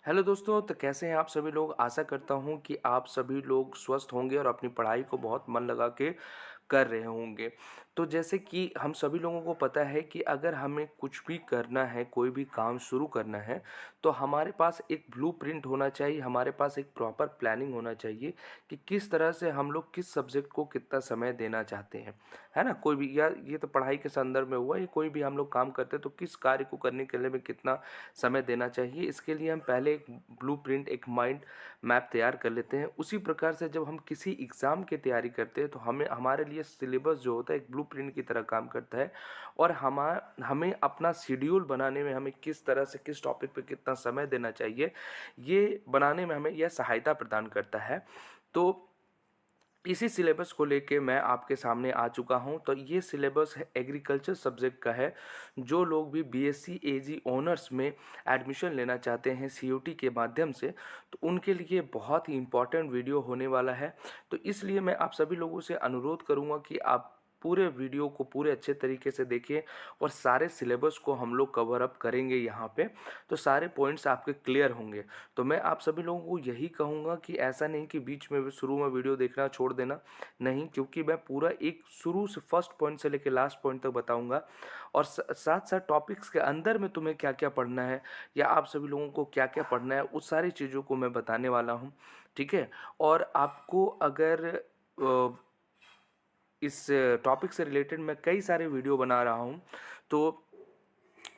Hello दोस्तों, तो कैसे हैं आप सभी लोग। आशा करता हूँ कि आप सभी लोग स्वस्थ होंगे और अपनी पढ़ाई को बहुत मन लगा के कर रहे होंगे। तो जैसे कि हम सभी लोगों को पता है कि अगर हमें कुछ भी करना है, कोई भी काम शुरू करना है, तो हमारे पास एक ब्लूप्रिंट होना चाहिए, हमारे पास एक प्रॉपर प्लानिंग होना चाहिए कि किस तरह से हम लोग किस सब्जेक्ट को कितना समय देना चाहते हैं, है ना। कोई भी, या ये तो पढ़ाई के संदर्भ में हुआ, या कोई भी हम लोग काम करते हैं तो किस कार्य को करने के लिए हमें कितना समय देना चाहिए, इसके लिए हम पहले एक ब्लूप्रिंट, एक माइंड मैप तैयार कर लेते हैं। उसी प्रकार से जब हम किसी एग्ज़ाम की तैयारी करते हैं तो हमें, हमारे लिए सिलेबस जो होता है एक ब्लूप्रिंट की तरह काम करता है। और हमें अपना शेड्यूल बनाने में, हमें किस तरह से किस टॉपिक पे कितना समय देना चाहिए, ये बनाने में हमें यह सहायता प्रदान करता है। तो इसी सिलेबस को लेके मैं आपके सामने आ चुका हूँ। तो ये सिलेबस है, एग्रीकल्चर सब्जेक्ट का है। जो लोग भी बीएससी एजी ऑनर्स में एडमिशन लेना चाहते हैं सीयूटी के माध्यम से, तो उनके लिए बहुत ही इम्पोर्टेंट वीडियो होने वाला है। तो इसलिए मैं आप सभी लोगों से अनुरोध करूँगा कि आप पूरे वीडियो को पूरे अच्छे तरीके से देखिए, और सारे सिलेबस को हम लोग कवर अप करेंगे यहाँ पे। तो सारे पॉइंट्स आपके क्लियर होंगे। तो मैं आप सभी लोगों को यही कहूँगा कि ऐसा नहीं कि बीच में शुरू में वीडियो देखना छोड़ देना, नहीं, क्योंकि मैं पूरा एक शुरू से फर्स्ट पॉइंट से लेकर लास्ट पॉइंट तक बताऊँगा। और साथ साथ टॉपिक्स के अंदर में तुम्हें क्या क्या पढ़ना है, या आप सभी लोगों को क्या क्या पढ़ना है, उस सारी चीज़ों को मैं बताने वाला हूँ। ठीक है। और आपको अगर इस टॉपिक से रिलेटेड मैं कई सारे वीडियो बना रहा हूँ, तो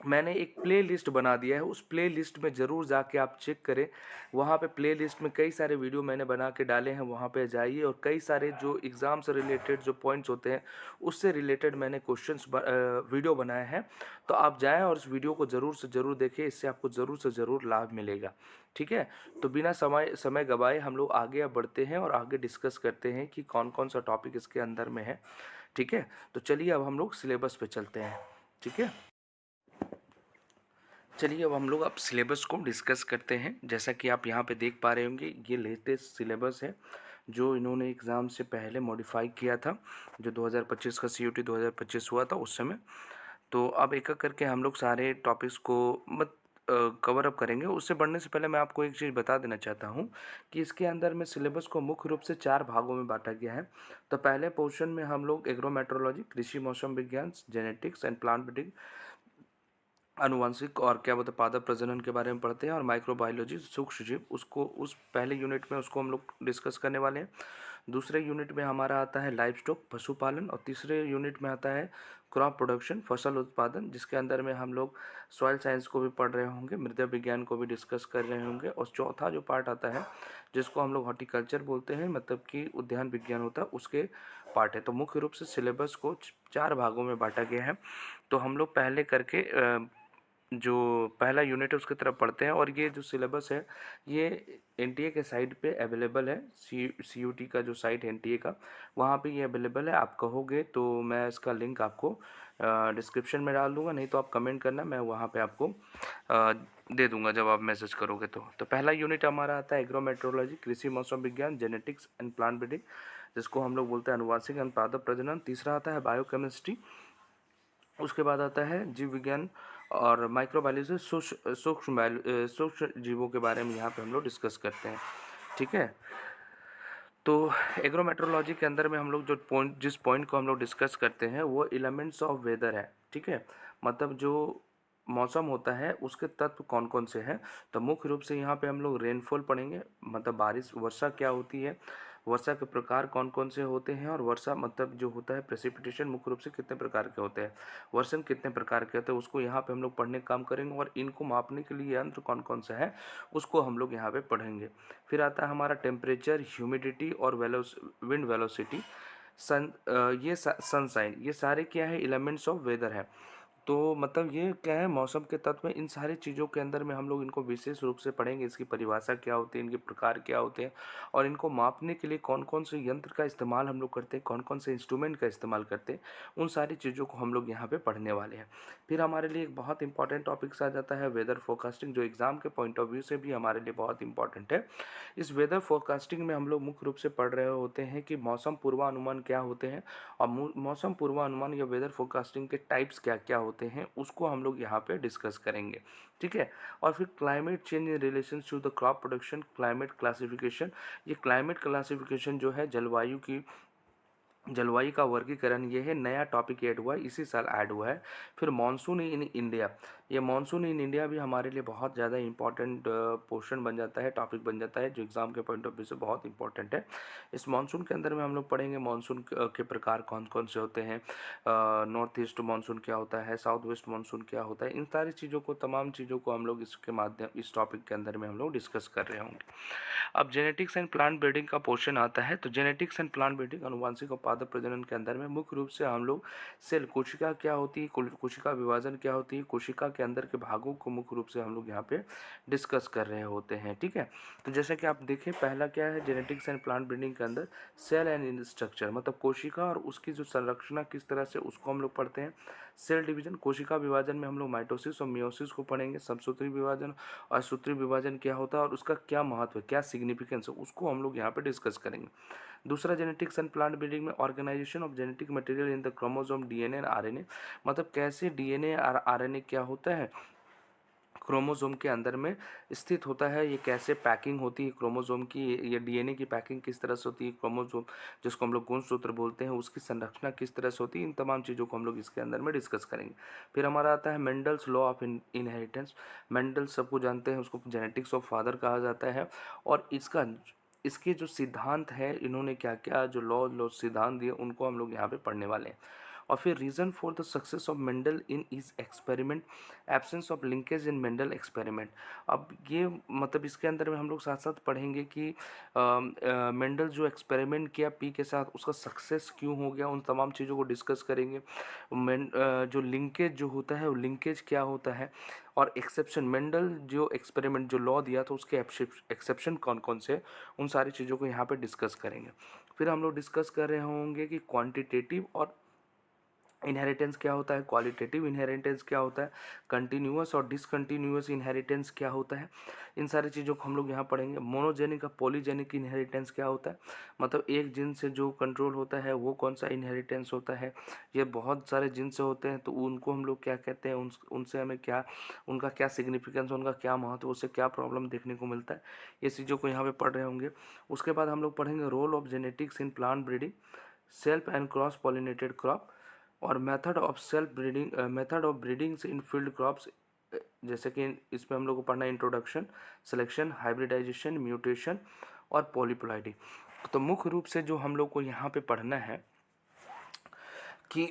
मैंने एक प्ले लिस्ट बना दिया है। उस प्ले लिस्ट में ज़रूर जाके आप चेक करें। वहाँ पे प्ले लिस्ट में कई सारे वीडियो मैंने बना के डाले हैं, वहाँ पे जाइए। और कई सारे जो एग्ज़ाम से रिलेटेड जो पॉइंट्स होते हैं, उससे रिलेटेड मैंने वीडियो बनाए हैं। तो आप जाएं और इस वीडियो को ज़रूर से ज़रूर देखें, इससे आपको ज़रूर से ज़रूर लाभ मिलेगा। ठीक है। तो बिना समय समय गवाए हम लोग आगे अब बढ़ते हैं और आगे डिस्कस करते हैं कि कौन कौन सा टॉपिक इसके अंदर में है। ठीक है। तो चलिए अब हम लोग सिलेबस पे चलते हैं। ठीक है। चलिए अब हम लोग अब सिलेबस को डिस्कस करते हैं। जैसा कि आप यहाँ पे देख पा रहे होंगे, ये लेटेस्ट सिलेबस है जो इन्होंने एग्ज़ाम से पहले मॉडिफाई किया था, जो 2025 का सीयूटी 2025 हुआ था उस समय। तो अब एक एक करके हम लोग सारे टॉपिक्स को मत कवर अप करेंगे। उससे बढ़ने से पहले मैं आपको एक चीज़ बता देना चाहता हूँ कि इसके अंदर में सिलेबस को मुख्य रूप से 4 भागों में बाँटा गया है। तो पहले पोर्शन में हम लोग एग्रोमेट्रोलॉजी, कृषि मौसम विज्ञान, जेनेटिक्स एंड प्लांट ब्रीडिंग, आनुवांशिक और क्या बोलते हैं पादप प्रजनन के बारे में पढ़ते हैं। और माइक्रोबायोलॉजी, सूक्ष्म जीव, उसको उस पहले यूनिट में उसको हम लोग डिस्कस करने वाले हैं। दूसरे यूनिट में हमारा आता है लाइव स्टॉक, पशुपालन। और तीसरे यूनिट में आता है क्रॉप प्रोडक्शन, फसल उत्पादन, जिसके अंदर में हम लोग सॉइल साइंस को भी पढ़ रहे होंगे, मृदा विज्ञान को भी डिस्कस कर रहे होंगे। और चौथा जो पार्ट आता है, जिसको हम लोग हॉर्टिकल्चर बोलते हैं, मतलब कि उद्यान विज्ञान होता है, उसके पार्ट है। तो मुख्य रूप से सिलेबस को 4 भागों में बांटा गया है। तो हम लोग पहले करके जो पहला यूनिट है उसकी तरफ पढ़ते हैं। और ये जो सिलेबस है, ये एनटीए के साइट पे अवेलेबल है। सीयूटी का जो साइट है एनटीए का, वहाँ पे ये अवेलेबल है। आप कहोगे तो मैं इसका लिंक आपको डिस्क्रिप्शन में डाल दूंगा, नहीं तो आप कमेंट करना, मैं वहाँ पे आपको दे दूंगा जब आप मैसेज करोगे। तो पहला यूनिट हमारा आता है एग्रोमेट्रोलॉजी, कृषि मौसम विज्ञान, जेनेटिक्स एंड प्लांट ब्रीडिंग, जिसको हम लोग बोलते हैं अनुवांशिक एंड पादप प्रजनन। तीसरा आता है बायोकेमिस्ट्री। उसके बाद आता है जीव विज्ञान और माइक्रोबायोलॉजी, सूक्ष्म जीवों के बारे में यहाँ पे हम लोग डिस्कस करते हैं। ठीक है। तो एग्रोमेट्रोलॉजी के अंदर में हम लोग जिस पॉइंट को हम लोग डिस्कस करते हैं, वो एलिमेंट्स ऑफ वेदर है। ठीक है। मतलब जो मौसम होता है उसके तत्व कौन कौन से हैं। तो मुख्य रूप से यहाँ पे हम लोग रेनफॉल पढ़ेंगे, मतलब बारिश, वर्षा क्या होती है, वर्षा के प्रकार कौन कौन से होते हैं। और वर्षा मतलब जो होता है प्रेसिपिटेशन, मुख्य रूप से कितने प्रकार के होते हैं, वर्षण कितने प्रकार के होते हैं, उसको यहाँ पे हम लोग पढ़ने का काम करेंगे। और इनको मापने के लिए यंत्र कौन कौन सा है, उसको हम लोग यहाँ पे पढ़ेंगे। फिर आता है हमारा टेम्परेचर, ह्यूमिडिटी और विंड वेलोसिटी, ये सनसाइन, ये सारे क्या है, एलिमेंट्स ऑफ वेदर है। तो मतलब ये क्या है, मौसम के तत्व में इन सारी चीज़ों के अंदर में हम लोग इनको विशेष रूप से पढ़ेंगे। इसकी परिभाषा क्या होती है, इनके प्रकार क्या होते हैं, और इनको मापने के लिए कौन कौन से यंत्र का इस्तेमाल हम लोग करते हैं, कौन कौन से इंस्ट्रूमेंट का इस्तेमाल करते हैं, उन सारी चीज़ों को हम लोग यहाँ पे पढ़ने वाले हैं। फिर हमारे लिए एक बहुत इंपॉर्टेंट टॉपिक्स आ जाता है वेदर फोरकास्टिंग, जो एग्ज़ाम के पॉइंट ऑफ व्यू से भी हमारे लिए बहुत इंपॉर्टेंट है। इस वेदर फोरकास्टिंग में हम लोग मुख्य रूप से पढ़ रहे होते हैं कि मौसम पूर्वानुमान क्या होते हैं, और मौसम पूर्वानुमान या वेदर फोरकास्टिंग के टाइप्स क्या क्या होते होते हैं उसको हम लोग यहाँ पे डिस्कस करेंगे, ठीक है। और फिर climate change in relation to the crop production, climate classification. ये क्लाइमेट क्लासिफिकेशन जो है जलवायु का वर्गीकरण, ये है नया टॉपिक ऐड हुआ है, इसी साल ऐड हुआ है। फिर मानसून इन इंडिया, ये मानसून इन इंडिया भी हमारे लिए बहुत ज़्यादा इंपॉर्टेंट पोर्शन बन जाता है, टॉपिक बन जाता है, जो एग्जाम के पॉइंट ऑफ व्यू से बहुत इंपॉर्टेंट है। इस मानसून के अंदर में हम लोग पढ़ेंगे मानसून के प्रकार कौन कौन से होते हैं, नॉर्थ ईस्ट मानसून क्या होता है, साउथ वेस्ट मानसून क्या होता है, इन सारी चीज़ों को, तमाम चीज़ों को हम लोग इसके माध्यम, इस टॉपिक के अंदर में हम लोग डिस्कस कर रहे होंगे। अब जेनेटिक्स एंड प्लांट ब्रीडिंग का पोर्शन आता है। तो जेनेटिक्स एंड प्लांट ब्रीडिंग, आनुवंशिक और पादप प्रजनन के अंदर में मुख्य रूप से हम लोग सेल, कोशिका क्या होती है, कोशिका विभाजन क्या होती है, कोशिका के अंदर के भागों को मुख्य रूप से हम लोग यहाँ पे डिस्कस कर रहे होते हैं, ठीक है। तो जैसे कि आप देखें, पहला क्या है जेनेटिक्स एंड प्लांट ब्रीडिंग के अंदर, सेल एंड स्ट्रक्चर, मतलब कोशिका और उसकी जो संरचना किस तरह से, उसको हम लोग पढ़ते हैं। सेल डिवीजन, कोशिका विभाजन में हम लोग माइटोसिस और मियोसिस को पढ़ेंगे। समसूत्री विभाजन और सूत्री विभाजन क्या होता है और उसका क्या महत्व है, क्या सिग्निफिकेंस है, उसको हम लोग यहाँ पे डिस्कस करेंगे। दूसरा जेनेटिक्स एंड प्लांट ब्रीडिंग में organisation of genetic material in the chromosome, DNA और आरएनए, मतलब कैसे डीएनए और आरएनए क्या होता है, क्रोमोसोम के अंदर में स्थित होता है, ये कैसे पैकिंग होती है क्रोमोसोम की, ये डीएनए की पैकिंग किस तरह से होती है, क्रोमोसोम जिसको हम लोग गुणसूत्र बोलते हैं उसकी संरचना किस तरह से होती है, इन तमाम चीज़ों को हम लोग इसके अंदर में डिस्कस करेंगे। फिर हमारा आता है Mendel's law of inheritance. Mendel सबको जानते हैं, उसको जेनेटिक्स ऑफ फादर कहा जाता है, और इसके जो सिद्धांत है, इन्होंने क्या क्या जो लॉ सिद्धांत दिए, उनको हम लोग यहाँ पे पढ़ने वाले हैं। और फिर reason for the success of Mendel in is experiment, absence of linkage in Mendel experiment. अब ये मतलब इसके अंदर में हम लोग साथ साथ पढ़ेंगे कि मेंडल जो एक्सपेरिमेंट किया पी के साथ, उसका सक्सेस क्यों हो गया, उन तमाम चीज़ों को डिस्कस करेंगे। जो लिंकेज जो होता है, वो लिंकेज क्या होता है, और एक्सेप्शन, मेंडल जो एक्सपेरिमेंट जो लॉ दिया था उसके एक्सेप्शन कौन कौन से, उन सारी चीज़ों को यहाँ पे डिस्कस करेंगे। फिर हम लोग डिस्कस कर रहे होंगे कि क्वांटिटेटिव और इनहेरिटेंस क्या होता है, क्वालिटेटिव इनहेरिटेंस क्या होता है, कंटिन्यूअस और डिसकंटिन्यूअस इनहेरिटेंस क्या होता है, इन सारी चीज़ों को हम लोग यहाँ पढ़ेंगे। मोनोजेनिक और पॉलीजेनिक इनहेरिटेंस क्या होता है, मतलब एक जिन से जो कंट्रोल होता है वो कौन सा इनहेरिटेंस होता है, ये बहुत सारे जिन से होते हैं तो उनको हम लोग क्या कहते हैं, उनसे हमें क्या, उनका क्या सिग्निफिकेंस, उनका क्या महत्व, उससे क्या प्रॉब्लम देखने को मिलता है, ये चीज़ों को यहाँ पे पढ़ रहे होंगे। उसके बाद हम लोग पढ़ेंगे role of genetics in plant breeding, self and cross pollinated crop, और method of self breeding, method of breeding in field crops, जैसे कि इसमें हम लोग को पढ़ना है इंट्रोडक्शन, सिलेक्शन, हाइब्रिडाइजेशन, म्यूटेशन और पॉलीप्लॉइडी। तो मुख्य रूप से जो हम लोग को यहाँ पे पढ़ना है कि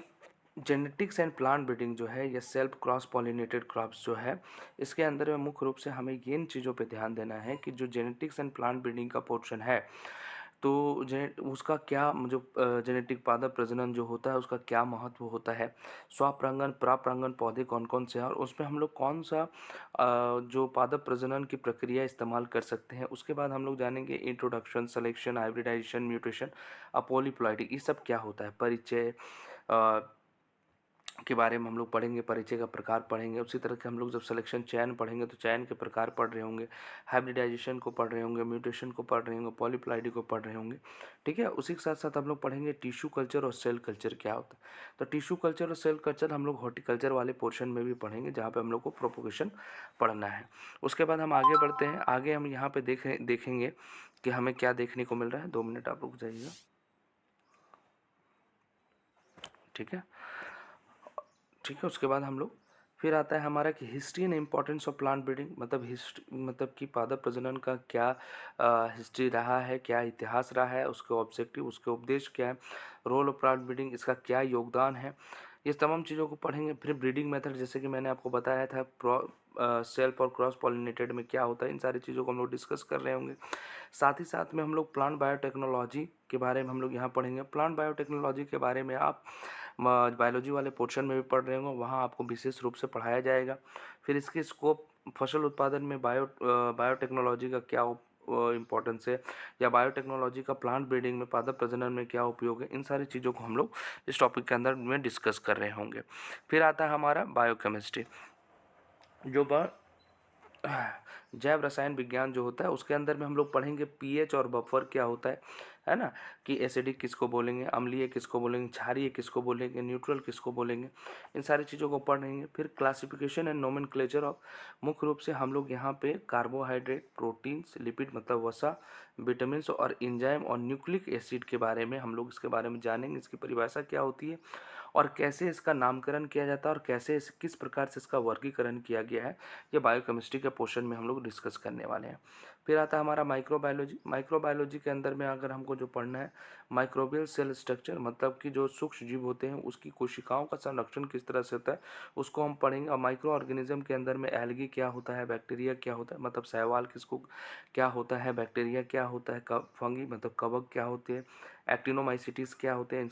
जेनेटिक्स एंड प्लांट ब्रीडिंग जो है, या सेल्फ क्रॉस पॉलिनेटेड क्रॉप्स जो है, इसके अंदर में मुख्य रूप से हमें इन चीज़ों पे ध्यान देना है कि जो जेनेटिक्स एंड प्लांट ब्रीडिंग का पोर्शन है, तो उसका क्या, जो जेनेटिक पादप प्रजनन जो होता है उसका क्या महत्व होता है, स्वपरागण परागण पौधे कौन कौन से हैं, और उसमें हम लोग कौन सा जो पादप प्रजनन की प्रक्रिया इस्तेमाल कर सकते हैं। उसके बाद हम लोग जानेंगे introduction, selection, hybridisation, mutation, polyploidy, ये सब क्या होता है, परिचय के बारे में हम लोग पढ़ेंगे, परिचय का प्रकार पढ़ेंगे। उसी तरह के हम लोग जब सिलेक्शन, चयन पढ़ेंगे तो चयन के प्रकार पढ़ रहे होंगे, हाइब्रिडाइजेशन को पढ़ रहे होंगे, म्यूटेशन को पढ़ रहे होंगे, पॉलीप्लॉइडी को पढ़ रहे होंगे, ठीक है। उसी के साथ साथ हम लोग पढ़ेंगे टिश्यू कल्चर और सेल कल्चर क्या होता है। तो टिश्यू कल्चर और सेल कल्चर हम लोग हॉर्टिकल्चर वाले पोर्शन में भी पढ़ेंगे, जहाँ पर हम लोग को प्रोपोगेशन पढ़ना है। उसके बाद हम आगे बढ़ते हैं, आगे हम यहाँ पर देखेंगे कि हमें क्या देखने को मिल रहा है। 2 मिनट आप रुक जाइएगा, ठीक है, ठीक है। उसके बाद हम लोग फिर आता है हमारा कि history and importance of plant breeding, मतलब हिस्ट्री, मतलब कि पादप प्रजनन का क्या हिस्ट्री रहा है, क्या इतिहास रहा है, उसके ऑब्जेक्टिव, उसके उद्देश्य क्या है, रोल ऑफ प्लांट ब्रीडिंग, इसका क्या योगदान है, ये तमाम चीज़ों को पढ़ेंगे। फिर ब्रीडिंग मेथड, जैसे कि मैंने आपको बताया था, सेल्फ और क्रॉस पॉलिनेटेड में क्या होता है, इन सारी चीज़ों को हम लोग डिस्कस कर रहे होंगे। साथ ही साथ में हम लोग प्लांट बायोटेक्नोलॉजी के बारे में हम लोग यहाँ पढ़ेंगे। प्लांट बायोटेक्नोलॉजी के बारे में आप बायोलॉजी वाले पोर्शन में भी पढ़ रहे होंगे, वहाँ आपको विशेष रूप से पढ़ाया जाएगा। फिर इसके स्कोप, फसल उत्पादन में बायोटेक्नोलॉजी का क्या इम्पोर्टेंस है, या बायोटेक्नोलॉजी का प्लांट ब्रीडिंग में, पादप प्रजनन में क्या उपयोग है, इन सारी चीज़ों को हम लोग इस टॉपिक के अंदर में डिस्कस कर रहे होंगे। फिर आता है हमारा बायोकेमिस्ट्री, जो जैव रसायन विज्ञान जो होता है, उसके अंदर में हम लोग पढ़ेंगे पीएच और बफर क्या होता है, है ना, कि एसिडिक किसको बोलेंगे, अम्लीय किसको बोलेंगे, क्षारीय किसको बोलेंगे, न्यूट्रल किसको बोलेंगे, इन सारी चीज़ों को पढ़ेंगे। फिर क्लासिफिकेशन एंड नोमेनक्लेचर ऑफ, मुख्य रूप से हम लोग यहाँ पे कार्बोहाइड्रेट, प्रोटीन्स, लिपिड मतलब वसा, विटामिन और एंजाइम और न्यूक्लिक एसिड के बारे में हम लोग इसके बारे में जानेंगे, इसकी परिभाषा क्या होती है और कैसे इसका नामकरण किया जाता है और कैसे किस प्रकार से इसका वर्गीकरण किया गया है, ये बायोकेमिस्ट्री के पोर्शन में हम लोग डिस्कस करने वाले हैं। फिर आता है हमारा माइक्रोबायोलॉजी। माइक्रोबायोलॉजी के अंदर में अगर हमको जो पढ़ना है, माइक्रोबियल सेल स्ट्रक्चर मतलब कि जो सूक्ष्म जीव होते हैं उसकी कोशिकाओं का संरक्षण किस तरह से होता है उसको हम पढ़ेंगे। और माइक्रो ऑर्गेनिज्म के अंदर में एल्गी क्या होता है, बैक्टीरिया क्या होता है मतलब शैवाल किसको क्या होता है, बैक्टीरिया क्या होता है, फंगी मतलब कवक क्या होते हैं, एक्टिनोमाइसिटीज क्या होते हैं,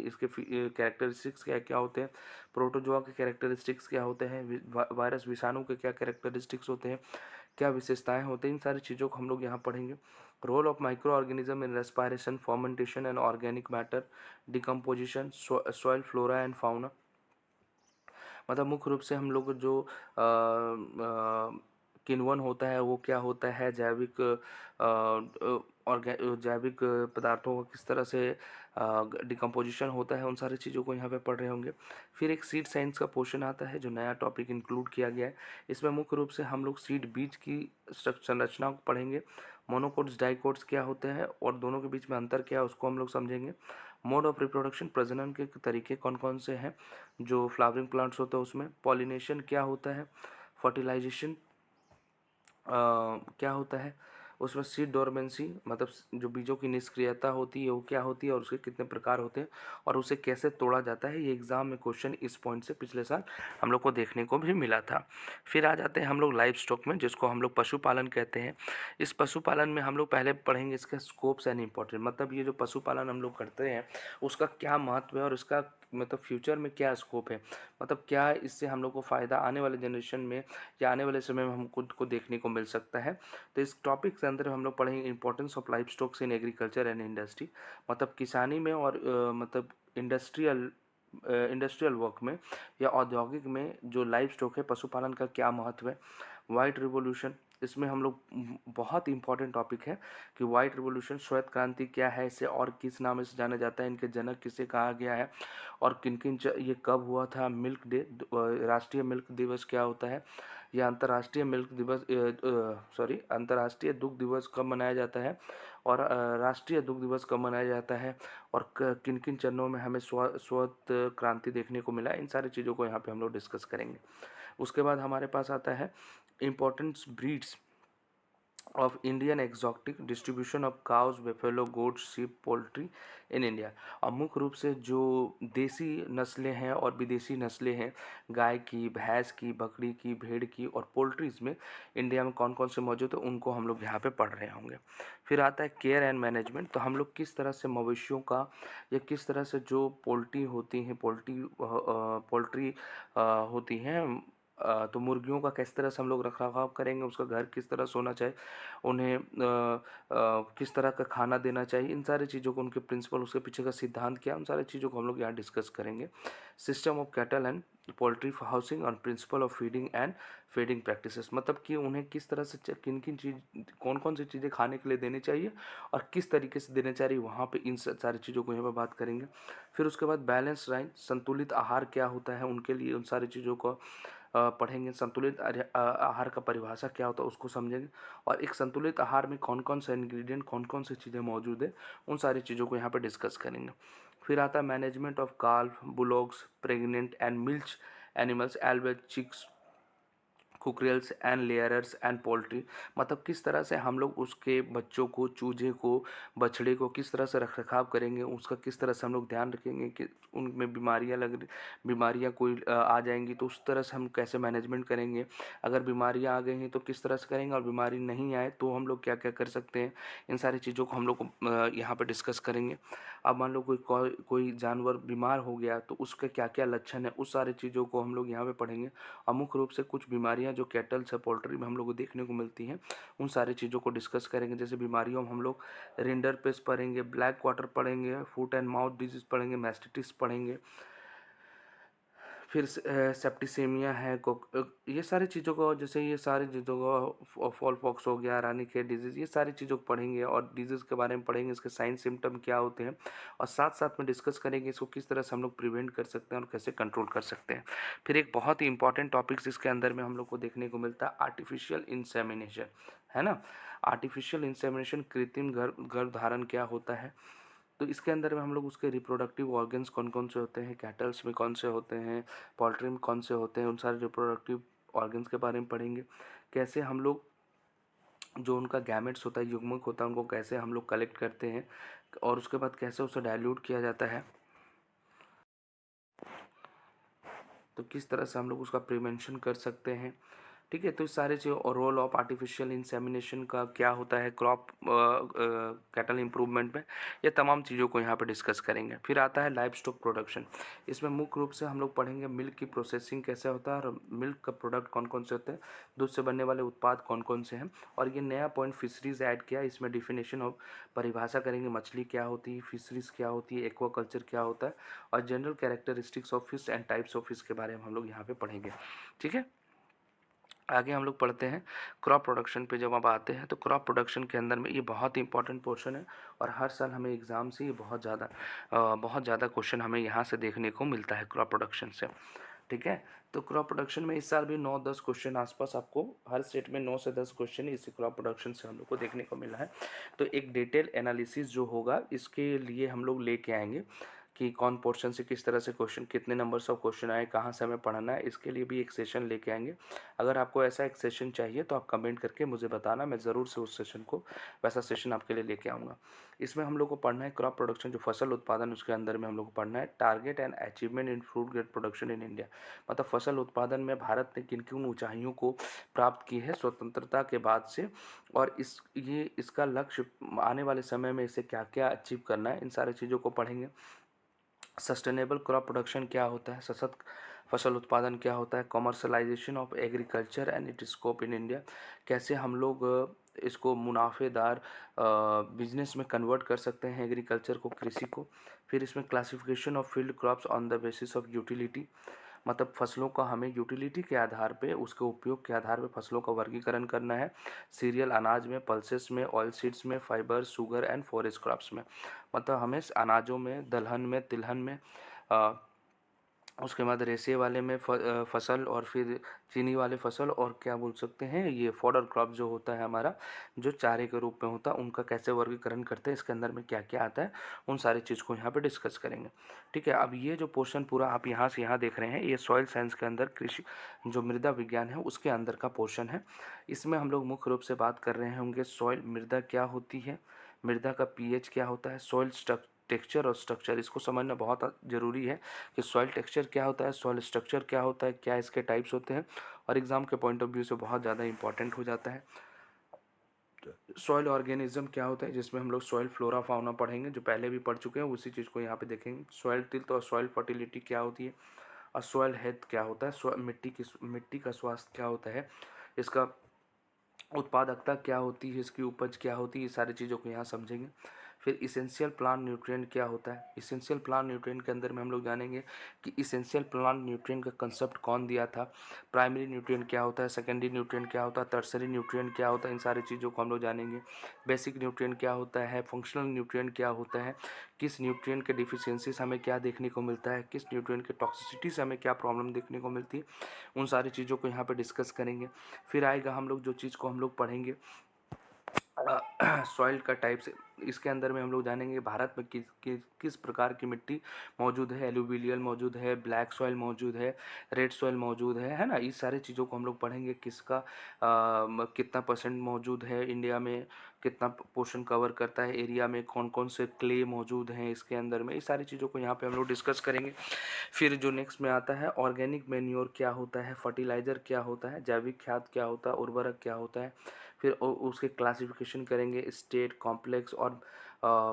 इसके कैरेक्टरिस्टिक्स क्या क्या होते हैं, प्रोटोजोआ के कैरेक्टरिस्टिक्स क्या होते हैं, वायरस विषाणु के क्या कैरेक्टरिस्टिक्स होते हैं, क्या विशेषताएं होती हैं, इन सारी चीज़ों को हम लोग यहाँ पढ़ेंगे। Role of micro organism in respiration, fermentation and organic matter, decomposition, soil flora and fauna. मतलब मुख्य रूप से हम लोग जो किण्वन होता है वो क्या होता है, जैविक और जैविक पदार्थों का किस तरह से डिकम्पोजिशन होता है, उन सारी चीज़ों को यहाँ पे पढ़ रहे होंगे। फिर एक सीड साइंस का पोर्शन आता है जो नया टॉपिक इंक्लूड किया गया है। इसमें मुख्य रूप से हम लोग सीड बीज की संरचना को पढ़ेंगे, मोनोकोट्स डाइकोट्स क्या होते हैं और दोनों के बीच में अंतर क्या है उसको हम लोग समझेंगे। मोड ऑफ रिप्रोडक्शन, प्रजनन के तरीके कौन कौन से हैं जो फ्लावरिंग प्लांट्स होते हैं उसमें, पॉलिनेशन क्या होता है, फर्टिलाइजेशन क्या होता है उसमें, सीड डोरमेंसी मतलब जो बीजों की निष्क्रियता होती है वो क्या होती है और उसके कितने प्रकार होते हैं और उसे कैसे तोड़ा जाता है। ये एग्जाम में क्वेश्चन इस पॉइंट से पिछले साल हम लोग को देखने को भी मिला था। फिर आ जाते हैं हम लोग लाइव स्टॉक में जिसको हम लोग पशुपालन कहते हैं। इस पशुपालन में हम लोग पहले पढ़ेंगे इसके स्कोप्स एंड इम्पोर्टेंट, मतलब ये जो पशुपालन हम लोग करते हैं उसका क्या महत्व है और इसका मतलब फ्यूचर में क्या स्कोप है, मतलब क्या इससे हम लोग को फ़ायदा आने वाले जनरेशन में या आने वाले समय में हम खुद को देखने को मिल सकता है। तो इस टॉपिक के अंदर हम लोग पढ़ेंगे importance of life stocks in agriculture and industry, मतलब किसानी में और मतलब इंडस्ट्रियल वर्क में या औद्योगिक में जो लाइफ स्टॉक है पशुपालन का क्या महत्व है। वाइट रिवॉल्यूशन, इसमें हम लोग बहुत इंपॉर्टेंट टॉपिक है कि वाइट रिवॉल्यूशन श्वेत क्रांति क्या है, इसे और किस नाम से जाना जाता है, इनके जनक किसे कहा गया है और किन किन ये कब हुआ था, मिल्क डे राष्ट्रीय मिल्क दिवस क्या होता है, या अंतर्राष्ट्रीय मिल्क दिवस अंतर्राष्ट्रीय दुग्ध दिवस कब मनाया जाता है और राष्ट्रीय दुग्ध दिवस कब मनाया जाता है और किन किन चरणों में हमें श्वेत क्रांति देखने को मिला, इन सारी चीज़ों को यहाँ पे हम लोग डिस्कस करेंगे। उसके बाद हमारे पास आता है important breeds of Indian exotic, distribution of cows, buffalo, goat, sheep, poultry in India. और मुख्य रूप से जो देसी नस्लें हैं और विदेशी नस्लें हैं गाय की, भैंस की, बकरी की, भेड़ की और पोल्ट्रीज में इंडिया में कौन कौन से मौजूद है उनको हम लोग यहाँ पे पढ़ रहे होंगे। फिर आता है केयर एंड मैनेजमेंट, तो हम लोग किस तरह से मवेशियों का या किस तरह से जो पोल्ट्री होती हैं पोल्ट्री होती हैं तो मुर्गियों का किस तरह से हम लोग रखरखाव करेंगे, उसका घर किस तरह सोना चाहिए, उन्हें किस तरह का खाना देना चाहिए, इन सारी चीज़ों को उनके प्रिंसिपल उसके पीछे का सिद्धांत क्या, उन सारी चीज़ों को हम लोग यहाँ डिस्कस करेंगे। System of cattle and poultry housing और principle of feeding and feeding practices, मतलब कि उन्हें किस तरह से किन किन चीज़ कौन कौन सी चीज़ें खाने के लिए देनी चाहिए और किस तरीके से देनी चाहिए, वहाँ पे इन सारी चीज़ों को यहाँ पर बात करेंगे। फिर उसके बाद बैलेंस डाइट, संतुलित आहार क्या होता है उनके लिए, उन सारी चीज़ों को पढ़ेंगे। संतुलित आहार का परिभाषा क्या होता है उसको समझेंगे और एक संतुलित आहार में कौन कौन सा इंग्रेडिएंट कौन कौन सी चीज़ें मौजूद है उन सारी चीज़ों को यहाँ पे डिस्कस करेंगे। फिर आता है management of calf, bullocks, pregnant and milch animals, एल्वेट, chicks, cockerels and layers and poultry, मतलब किस तरह से हम लोग उसके बच्चों को, चूजे को, बछड़े को किस तरह से रख रखाव करेंगे, उसका किस तरह से हम लोग ध्यान रखेंगे कि उनमें बीमारियां कोई आ जाएंगी तो उस तरह से हम कैसे मैनेजमेंट करेंगे, अगर बीमारियां आ गई हैं तो किस तरह से करेंगे और बीमारी नहीं आए तो हम लोग क्या क्या कर सकते हैं, इन सारी चीज़ों को हम लोग यहाँ पर डिस्कस करेंगे। अब मान लो कोई जानवर बीमार हो गया तो उसके क्या क्या लक्षण है, उस सारी चीज़ों को हम लोग यहाँ पे पढ़ेंगे। और मुख्य रूप से कुछ बीमारियाँ जो कैटल्स है पोल्ट्री में हम लोग को देखने को मिलती हैं उन सारी चीज़ों को डिस्कस करेंगे। जैसे बीमारियों में हम लोग रिंडर पेस्ट पढ़ेंगे, ब्लैक वाटर पढ़ेंगे, फुट एंड माउथ डिजीज़ पढ़ेंगे, मैस्टिटिस पढ़ेंगे, फिर सेप्टिसेमिया है, ये सारी चीज़ों को, जैसे ये सारी चीज़ों को, फॉल पॉक्स हो गया, रानीखेत डिजीज़, ये सारी चीज़ों को पढ़ेंगे और डिजीज़ के बारे में पढ़ेंगे, इसके साइन सिम्टम क्या होते हैं, और साथ साथ में डिस्कस करेंगे इसको किस तरह से हम लोग प्रिवेंट कर सकते हैं और कैसे कंट्रोल कर सकते हैं। फिर एक बहुत ही इंपॉर्टेंट टॉपिक्स इसके अंदर में हम लोग को देखने को मिलता है आर्टिफिशियल इंसेमिनेशन, है ना। आर्टिफिशियल इंसेमिनेशन, कृत्रिम गर्भधारण क्या होता है, तो इसके अंदर में हम लोग उसके रिप्रोडक्टिव ऑर्गन्स कौन कौन से होते हैं, कैटल्स में कौन से होते हैं, पोल्ट्री में कौन से होते हैं, उन सारे रिप्रोडक्टिव ऑर्गन्स के बारे में पढ़ेंगे। कैसे हम लोग जो उनका गैमेट्स होता है, युग्मक होता है, उनको कैसे हम लोग कलेक्ट करते हैं और उसके बाद कैसे उसे डाइल्यूट किया जाता है, तो किस तरह से हम लोग उसका प्रिवेंशन कर सकते हैं। ठीक है, तो इस सारे चीज़ और रोल ऑफ आर्टिफिशियल इंसेमिनेशन का क्या होता है क्रॉप कैटल इंप्रूवमेंट में, ये तमाम चीज़ों को यहाँ पे डिस्कस करेंगे। फिर आता है लाइव स्टॉक प्रोडक्शन। इसमें मुख्य रूप से हम लोग पढ़ेंगे मिल्क की प्रोसेसिंग कैसे होता है और मिल्क का प्रोडक्ट कौन कौन से होते हैं, दूध से बनने वाले उत्पाद कौन कौन से हैं। और ये नया पॉइंट फिशरीज ऐड किया, इसमें डिफिनेशन ऑफ परिभाषा करेंगे, मछली क्या होती है, फिशरीज क्या होती है, एक्वाकल्चर क्या होता है, और general characteristics of fish and types of fish के बारे में हम लोग यहाँ पे पढ़ेंगे। ठीक है, आगे हम लोग पढ़ते हैं क्रॉप प्रोडक्शन पे। जब आप आते हैं तो क्रॉप प्रोडक्शन के अंदर में ये बहुत ही इंपॉर्टेंट पोर्शन है और हर साल हमें एग्ज़ाम से ये बहुत ज़्यादा क्वेश्चन हमें यहाँ से देखने को मिलता है क्रॉप प्रोडक्शन से। ठीक है, तो क्रॉप प्रोडक्शन में इस साल भी 9-10 क्वेश्चन आसपास आपको हर सेट में 9 से 10 क्वेश्चन इसी क्रॉप प्रोडक्शन से हम लोग को देखने को मिला है। तो एक डिटेल एनालिसिस जो होगा इसके लिए हम लोग लेके आएंगे कि कौन पोर्शन से किस तरह से क्वेश्चन, कितने नंबर्स ऑफ क्वेश्चन आए, कहाँ से हमें पढ़ना है, इसके लिए भी एक सेशन लेके आएंगे। अगर आपको ऐसा एक सेशन चाहिए तो आप कमेंट करके मुझे बताना, मैं ज़रूर से उस सेशन को, वैसा सेशन आपके लिए लेके आऊँगा। इसमें हम लोग को पढ़ना है क्रॉप प्रोडक्शन, जो फसल उत्पादन, उसके अंदर में हम लोग को पढ़ना है target and achievement in fruit grade production in India. मतलब फसल उत्पादन में भारत ने किन किन ऊंचाइयों को प्राप्त की है स्वतंत्रता के बाद से, और इसका लक्ष्य आने वाले समय में इसे क्या क्या अचीव करना है, इन सारी चीज़ों को पढ़ेंगे। सस्टेनेबल क्रॉप प्रोडक्शन क्या होता है, सशक्त फसल उत्पादन क्या होता है, commercialisation of agriculture and it scope in India, कैसे हम लोग इसको मुनाफेदार बिजनेस में कन्वर्ट कर सकते हैं एग्रीकल्चर को, कृषि को। फिर इसमें classification of field crops on the basis of utility, मतलब फसलों का हमें यूटिलिटी के आधार पे, उसके उपयोग के आधार पे फसलों का वर्गीकरण करना है। सीरियल अनाज में, पल्सेस में, ऑयल सीड्स में, fibre, sugar and forest crops में, मतलब हमें अनाजों में, दलहन में, तिलहन में, उसके बाद रेशे वाले में फसल, और फिर चीनी वाले फसल, और क्या बोल सकते हैं ये फॉडर क्रॉप जो होता है हमारा, जो चारे के रूप में होता है, उनका कैसे वर्गीकरण करते हैं, इसके अंदर में क्या क्या आता है, उन सारी चीज़ को यहाँ पे डिस्कस करेंगे। ठीक है, अब ये जो पोर्शन पूरा आप यहाँ से यहाँ देख रहे हैं, ये सॉइल साइंस के अंदर, कृषि जो मृदा विज्ञान है उसके अंदर का पोर्शन है। इसमें हम लोग मुख्य रूप से बात कर रहे होंगे सॉइल, मृदा क्या होती है, मृदा का पीएच क्या होता है, सॉइल टेक्सचर और स्ट्रक्चर, इसको समझना बहुत ज़रूरी है कि सॉइल टेक्सचर क्या होता है, सॉइल स्ट्रक्चर क्या होता है, क्या इसके टाइप्स होते हैं, और एग्ज़ाम के पॉइंट ऑफ व्यू से बहुत ज़्यादा इंपॉर्टेंट हो जाता है। सॉइल ऑर्गेनिज्म क्या होता है, जिसमें हम लोग सॉइल फ्लोरा फाउना पढ़ेंगे, जो पहले भी पढ़ चुके हैं, उसी चीज़ को यहाँ पे देखेंगे। सॉइल टिल्थ और सॉइल फर्टिलिटी क्या होती है, और सॉइल हेल्थ क्या होता है, मिट्टी का स्वास्थ्य क्या होता है, इसका उत्पादकता क्या होती है, इसकी उपज क्या होती है, ये सारी चीज़ों को यहाँ समझेंगे। फिर इसेंशियल प्लांट न्यूट्रिएंट क्या होता है, इसेंशियल प्लांट न्यूट्रिएंट के अंदर में हम लोग जानेंगे कि इसेंशियल प्लांट न्यूट्रिएंट का कंसेप्ट कौन दिया था, प्राइमरी न्यूट्रिएंट क्या होता है, सेकेंडरी न्यूट्रिएंट क्या होता है, टर्सरी न्यूट्रिएंट क्या होता है, इन सारी चीज़ों को हम लोग जानेंगे। बेसिक न्यूट्रिएंट क्या होता है, फंक्शनल न्यूट्रिएंट क्या होता है, किस न्यूट्रिएंट के डिफिशियंसी से हमें क्या देखने को मिलता है, किस न्यूट्रिएंट के टॉक्सिसिटी से हमें क्या प्रॉब्लम देखने को मिलती है, उन सारी चीज़ों को यहाँ पे डिस्कस करेंगे। फिर आएगा हम लोग जो चीज़ को हम लोग पढ़ेंगे सॉइल का टाइप्स, इसके अंदर में हम लोग जानेंगे भारत में किस प्रकार की मिट्टी मौजूद है, एलुवियल मौजूद है, ब्लैक सॉइल मौजूद है, रेड सॉइल मौजूद है ना, इस सारी चीज़ों को हम लोग पढ़ेंगे। किसका कितना परसेंट मौजूद है इंडिया में, कितना पोर्शन कवर करता है एरिया में, कौन कौन से क्ले मौजूद हैं इसके अंदर में, इस सारी चीज़ों को यहाँ पे हम लोग डिस्कस करेंगे। फिर जो नेक्स्ट में आता है ऑर्गेनिक मैन्योर क्या होता है, फर्टिलाइज़र क्या होता है, जैविक खाद क्या होता है, उर्वरक क्या होता है। फिर उसके क्लासिफिकेशन करेंगे स्टेट, कॉम्प्लेक्स और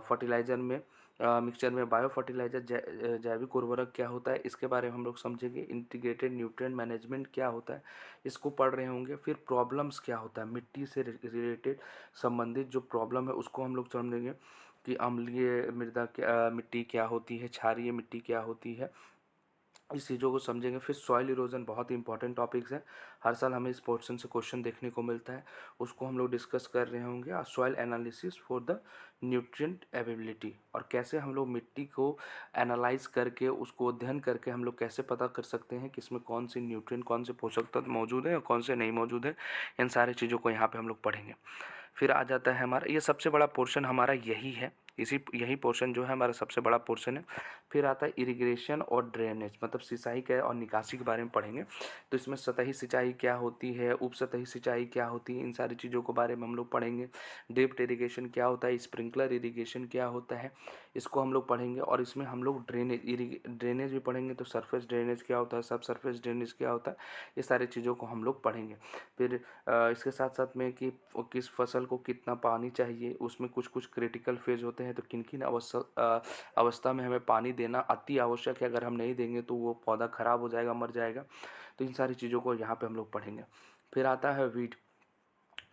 फर्टिलाइज़र में, मिक्सचर में बायो फर्टिलाइज़र, जैविक उर्वरक क्या होता है, इसके बारे में हम लोग समझेंगे। इंटीग्रेटेड न्यूट्रिएंट मैनेजमेंट क्या होता है, इसको पढ़ रहे होंगे। फिर प्रॉब्लम्स क्या होता है, मिट्टी से रिलेटेड संबंधित जो प्रॉब्लम है उसको हम लोग समझेंगे कि अम्लीय मिट्टी क्या होती है, क्षारीय मिट्टी क्या होती है, इस चीज़ों को समझेंगे। फिर सॉइल इरोजन बहुत ही इंपॉर्टेंट टॉपिक्स है, हर साल हमें इस पोर्शन से क्वेश्चन देखने को मिलता है, उसको हम लोग डिस्कस कर रहे होंगे। और soil analysis for the nutrient availability, और कैसे हम लोग मिट्टी को एनालाइज करके, उसको अध्ययन करके हम लोग कैसे पता कर सकते हैं कि इसमें कौन सी न्यूट्रिएंट, कौन से पोषक तत्व मौजूद है और कौन से नहीं मौजूद है। इन सारी चीज़ों को यहाँ पे हम लोग पढ़ेंगे। फिर आ जाता है हमारा, ये सबसे बड़ा पोर्शन हमारा यही है, यही पोर्शन जो है हमारा सबसे बड़ा पोर्शन है। फिर आता है इरिगेशन और ड्रेनेज, मतलब सिंचाई के और निकासी के बारे में पढ़ेंगे। तो इसमें सतही सिंचाई क्या होती है, उप सतही सिंचाई क्या होती है, इन सारी चीज़ों के बारे में हम लोग पढ़ेंगे। ड्रिप इरिगेशन क्या होता है, स्प्रिंकलर इरिगेशन क्या होता है, इसको हम लोग पढ़ेंगे। और इसमें हम लोग ड्रेनेज भी पढ़ेंगे, तो सरफेस ड्रेनेज क्या होता है, सब सरफेस ड्रेनेज क्या होता है, ये सारी चीज़ों को हम लोग पढ़ेंगे। फिर इसके साथ साथ में कि किस फसल को कितना पानी चाहिए, उसमें कुछ कुछ क्रिटिकल फेज होते हैं, तो किन किन अवस्था में हमें पानी देना अति आवश्यक है, अगर हम नहीं देंगे तो वो पौधा खराब हो जाएगा, मर जाएगा। तो इन सारी चीज़ों को यहाँ पे हम लोग पढ़ेंगे। फिर आता है वीड,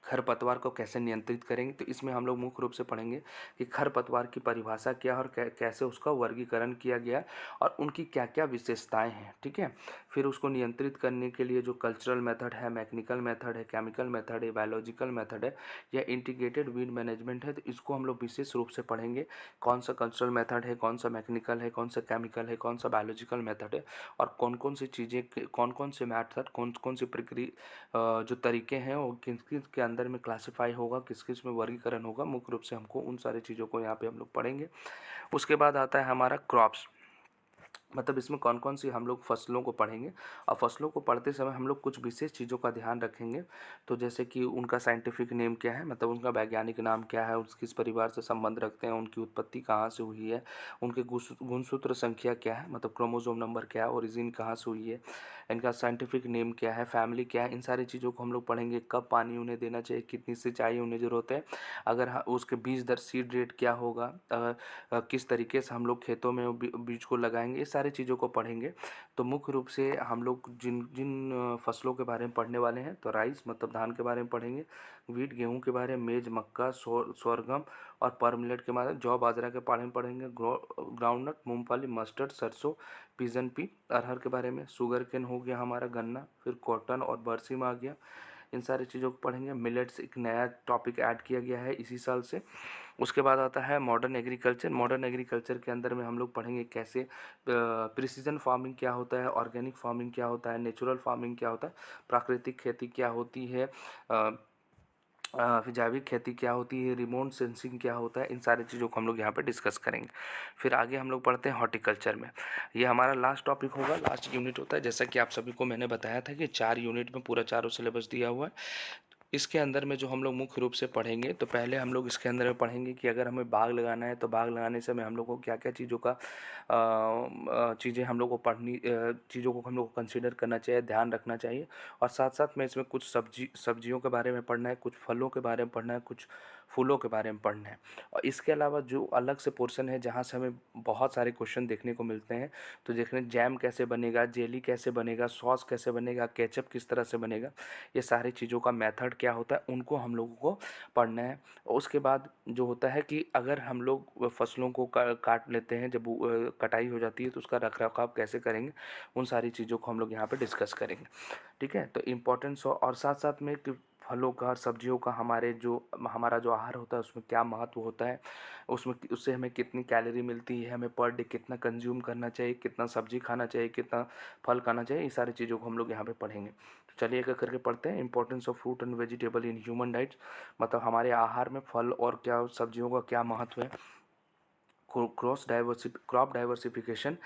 खरपतवार को कैसे नियंत्रित करेंगे। तो इसमें हम लोग मुख्य रूप से पढ़ेंगे कि खरपतवार की परिभाषा क्या है और कैसे उसका वर्गीकरण किया गया है और उनकी क्या क्या विशेषताएं हैं, ठीक है। फिर उसको नियंत्रित करने के लिए जो कल्चरल मेथड है, मैकेनिकल मेथड है, केमिकल मेथड है, बायोलॉजिकल मेथड है या इंटीग्रेटेड वीड मैनेजमेंट है, तो इसको हम लोग विशेष रूप से पढ़ेंगे। कौन सा कल्चरल मेथड है, कौन सा मैकेनिकल है, कौन सा केमिकल है, कौन सा बायोलॉजिकल मेथड है, और कौन कौन सी चीज़ें, कौन कौन से मेथड, कौन कौन सी प्रक्रिया, जो तरीके हैं वो किस किस के अंदर में क्लासिफाई होगा, किस किस में वर्गीकरण होगा। मुख्य रूप से हमको उन सारी चीज़ों को यहाँ पे हम लोग पढ़ेंगे। उसके बाद आता है हमारा क्रॉप्स, मतलब इसमें कौन कौन सी हम लोग फसलों को पढ़ेंगे। और फसलों को पढ़ते समय हम लोग कुछ विशेष चीज़ों का ध्यान रखेंगे। तो जैसे कि उनका साइंटिफिक नेम क्या है, मतलब उनका वैज्ञानिक नाम क्या है, उस किस परिवार से संबंध रखते हैं, उनकी उत्पत्ति कहाँ से हुई है, उनके गुणसूत्र संख्या क्या है, मतलब क्रोमोसोम नंबर क्या है, ओरिजिन कहाँ से हुई है, इनका साइंटिफिक नेम क्या है, फैमिली क्या है, इन सारी चीज़ों को हम लोग पढ़ेंगे। कब पानी उन्हें देना चाहिए, कितनी सिंचाई उन्हें ज़रूरत है, अगर उसके बीज दर सीड रेट क्या होगा, किस तरीके से हम लोग खेतों में बीज को लगाएंगे, ये सारी चीज़ों को पढ़ेंगे। तो मुख्य रूप से हम लोग जिन जिन फसलों के बारे में पढ़ने वाले हैं, तो राइस मतलब धान के बारे में पढ़ेंगे, वीट गेहूं के बारे में, मेज मक्का sorghum और पर्ल मिलेट के बारे में, जौ बाजरा के बारे में पढ़ेंगे, ग्राउंडनट मूंगफली मस्टर्ड सरसों पिजन पी, अरहर के बारे में, शुगर केन हो गया हमारा गन्ना, फिर कॉटन और बरसीम आ गया, इन सारी चीज़ों को पढ़ेंगे। मिलेट्स एक नया टॉपिक ऐड किया गया है इसी साल से। उसके बाद आता है मॉडर्न एग्रीकल्चर। मॉडर्न एग्रीकल्चर के अंदर में हम लोग पढ़ेंगे कैसे प्रिसीजन फार्मिंग क्या होता है, ऑर्गेनिक फार्मिंग क्या होता है, नेचुरल फार्मिंग क्या होता है, प्राकृतिक खेती क्या होती है, फिर जैविक खेती क्या होती है, रिमोट सेंसिंग क्या होता है, इन सारी चीज़ों को हम लोग यहाँ पे डिस्कस करेंगे। फिर आगे हम लोग पढ़ते हैं हॉर्टिकल्चर में। ये हमारा लास्ट टॉपिक होगा, लास्ट यूनिट होता है। जैसा कि आप सभी को मैंने बताया था कि 4 यूनिट में पूरा चारों सिलेबस दिया हुआ है। इसके अंदर में जो हम लोग मुख्य रूप से पढ़ेंगे, तो पहले हम लोग इसके अंदर में पढ़ेंगे कि अगर हमें बाग लगाना है तो बाग लगाने समय हम लोग को क्या क्या चीज़ों का चीज़ें हम लोग को चीज़ों को हम लोग को कंसीडर करना चाहिए, ध्यान रखना चाहिए। और साथ साथ में इसमें कुछ सब्जियों के बारे में पढ़ना है, कुछ फलों के बारे में पढ़ना है, कुछ फूलों के बारे में पढ़ना है। और इसके अलावा जो अलग से पोर्शन है जहाँ से हमें बहुत सारे क्वेश्चन देखने को मिलते हैं, तो देखने जैम कैसे बनेगा, जेली कैसे बनेगा, सॉस कैसे बनेगा, केचप किस तरह से बनेगा, ये सारी चीज़ों का मेथड क्या होता है, उनको हम लोगों को पढ़ना है। और उसके बाद जो होता है कि अगर हम लोग फसलों को काट लेते हैं, जब कटाई हो जाती है तो उसका रख रखाव कैसे करेंगे, उन सारी चीज़ों को हम लोग यहाँ पे डिस्कस करेंगे, ठीक है। तो इम्पोर्टेंस और साथ साथ में कि फलों का और सब्जियों का हमारा जो आहार होता है उसमें क्या महत्व होता है, उससे हमें कितनी कैलोरी मिलती है, हमें पर डे कितना कंज्यूम करना चाहिए, कितना सब्जी खाना चाहिए, कितना फल खाना चाहिए, ये सारी चीज़ों को हम लोग यहाँ पे पढ़ेंगे। तो चलिए एक करके पढ़ते हैं। Importance of fruit and vegetable in human diets, मतलब हमारे आहार में फल और क्या सब्जियों का क्या महत्व है। Crop diversification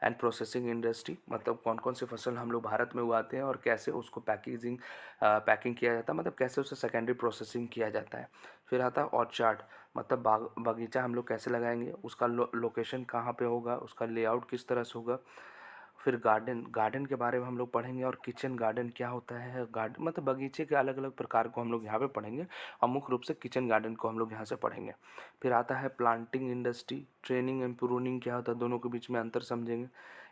and processing industry, मतलब कौन कौन से फसल हम लोग भारत में उगाते हैं और कैसे उसको पैकिंग किया जाता है, मतलब कैसे उसे सेकेंडरी प्रोसेसिंग किया जाता है। फिर आता है ऑर्चार्ड, मतलब बगीचा हम लोग कैसे लगाएंगे, उसका लोकेशन कहाँ पे होगा, उसका लेआउट किस तरह से होगा। फिर गार्डन के बारे में हम लोग पढ़ेंगे, और किचन गार्डन क्या होता है, गार्डन मतलब बगीचे के अलग अलग प्रकार को हम लोग यहाँ पे पढ़ेंगे, और मुख्य रूप से किचन गार्डन को हम लोग यहाँ से पढ़ेंगे। फिर आता है planting industry, training and pruning क्या होता है, दोनों के बीच में अंतर समझेंगे।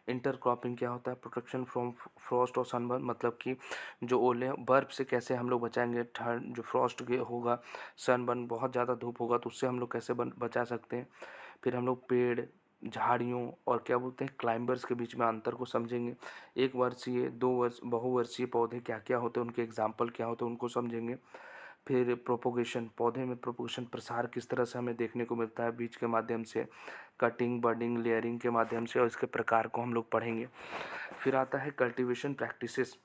इंटर क्रॉपिंग क्या होता है, प्रोटेक्शन फ्रॉम फ्रॉस्ट और सनबर्न, मतलब कि जो ओले बर्फ से कैसे हम लोग बचाएंगे, ठंड जो फ्रॉस्ट होगा, सनबर्न बहुत ज़्यादा धूप होगा तो उससे हम लोग कैसे बचा सकते हैं। फिर हम लोग पेड़ झाड़ियों और क्या बोलते हैं क्लाइंबर्स के बीच में अंतर को समझेंगे। 1 वर्षीय, 2 वर्ष बहुवर्षीय पौधे क्या-क्या होते हैं, उनके एग्ज़ाम्पल क्या होते हैं, उनको समझेंगे। फिर प्रोपोगेशन, पौधे में प्रोपोगेशन प्रसार किस तरह से हमें देखने को मिलता है, बीज के माध्यम से, कटिंग, बडिंग, लेयरिंग के माध्यम से, और इसके प्रकार को हम लोग पढ़ेंगे। फिर आता है कल्टीवेशन प्रैक्टिसेस।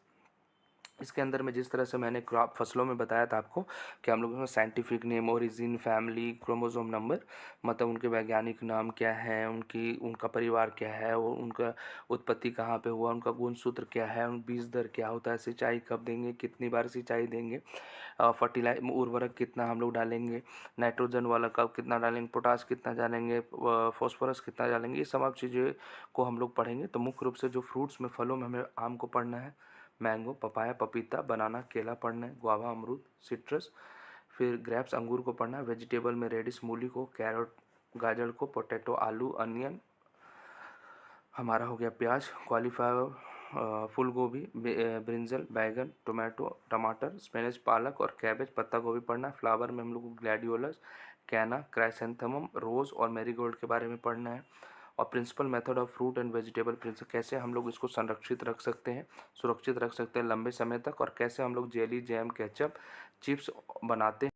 इसके अंदर में जिस तरह से मैंने क्रॉप फसलों में बताया था आपको कि हम लोग उसमें scientific name, origin, family, chromosome number, मतलब उनके वैज्ञानिक नाम क्या है, उनका परिवार क्या है, वो उनका उत्पत्ति कहाँ पे हुआ, उनका गुणसूत्र क्या है, उन बीज दर क्या होता है, सिंचाई कब देंगे, कितनी बार सिंचाई देंगे, उर्वरक कितना हम लोग डालेंगे, नाइट्रोजन वाला कब कितना डालेंगे, पोटास कितना डालेंगे, फॉस्फोरस कितना डालेंगे, ये सब चीज़ें को हम लोग पढ़ेंगे। तो मुख्य रूप से जो फ्रूट्स में, फलों में हमें आम को पढ़ना है, मैंगो, पपाया, पपीता, बनाना, केला पढ़ना है, गुआवा, अमरूद, सिट्रस। फिर ग्रेप्स, अंगूर को पढ़ना है। वेजिटेबल में रेडिश, मूली को, कैरेट, गाजर को, पोटैटो, आलू, अनियन हमारा हो गया, प्याज, कॉलीफ्लावर, फूल गोभी, ब्रिंजल, बैगन, टोमेटो, टमाटर, स्पिनच, पालक और कैबेज, पत्ता गोभी पढ़ना है। फ्लावर में हम लोग को ग्लैडियोलस, कैना, क्राइसेंथेमम, रोज़ और मैरीगोल्ड के बारे में पढ़ना है। और principle method of fruit and vegetable principle, कैसे हम लोग इसको संरक्षित रख सकते हैं, सुरक्षित रख सकते हैं लंबे समय तक, और कैसे हम लोग जेली, जैम, केचप, चिप्स बनाते हैं।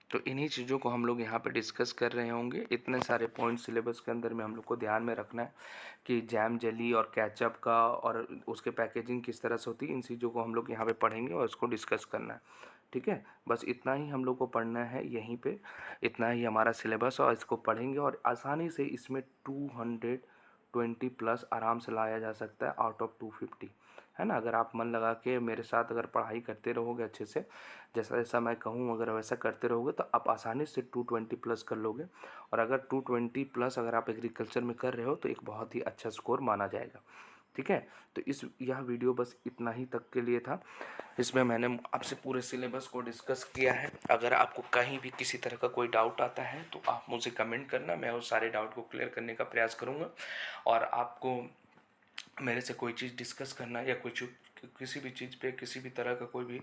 तो इन्हीं चीज़ों को हम लोग यहाँ पे डिस्कस कर रहे होंगे। इतने सारे पॉइंट सिलेबस के अंदर में हम लोग को ध्यान में रखना है कि जैम, जेली और केचप का और उसके पैकेजिंग किस तरह से होती है, इन चीज़ों को हम लोग यहाँ पे पढ़ेंगे और इसको डिस्कस करना है। ठीक है, बस इतना ही हम लोग को पढ़ना है यहीं पे, इतना ही हमारा सिलेबस, और इसको पढ़ेंगे और आसानी से इसमें 220 प्लस आराम से लाया जा सकता है आउट ऑफ 250, है ना। अगर आप मन लगा के मेरे साथ अगर पढ़ाई करते रहोगे अच्छे से, जैसा जैसा मैं कहूँ अगर वैसा करते रहोगे, तो आप आसानी से 220 प्लस कर लोगे। और अगर 220 प्लस अगर आप एग्रीकल्चर में कर रहे हो तो एक बहुत ही अच्छा स्कोर माना जाएगा। ठीक है, तो यह वीडियो बस इतना ही तक के लिए था। इसमें मैंने आपसे पूरे सिलेबस को डिस्कस किया है। अगर आपको कहीं भी किसी तरह का कोई डाउट आता है तो आप मुझे कमेंट करना, मैं उस सारे डाउट को क्लियर करने का प्रयास करूँगा। और आपको मेरे से कोई चीज़ डिस्कस करना या किसी भी चीज़ पे किसी भी तरह का कोई भी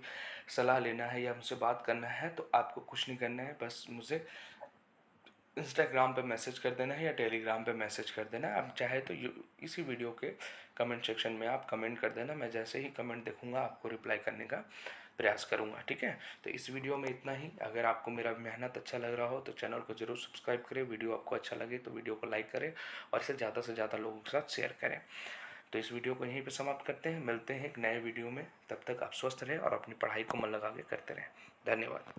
सलाह लेना है या मुझसे बात करना है, तो आपको कुछ नहीं करना है, बस मुझे इंस्टाग्राम पे मैसेज कर देना है या टेलीग्राम पे मैसेज कर देना है। आप चाहे तो इसी वीडियो के कमेंट सेक्शन में आप कमेंट कर देना, मैं जैसे ही कमेंट देखूंगा आपको रिप्लाई करने का प्रयास करूंगा। ठीक है, तो इस वीडियो में इतना ही। अगर आपको मेरा मेहनत अच्छा लग रहा हो तो चैनल को जरूर सब्सक्राइब करें, वीडियो आपको अच्छा लगे तो वीडियो को लाइक करें और इसे ज़्यादा से ज़्यादा लोगों के साथ शेयर करें। तो इस वीडियो को यहीं पर समाप्त करते हैं, मिलते हैं एक नए वीडियो में। तब तक आप स्वस्थ रहें और अपनी पढ़ाई को मन लगा के करते रहें। धन्यवाद।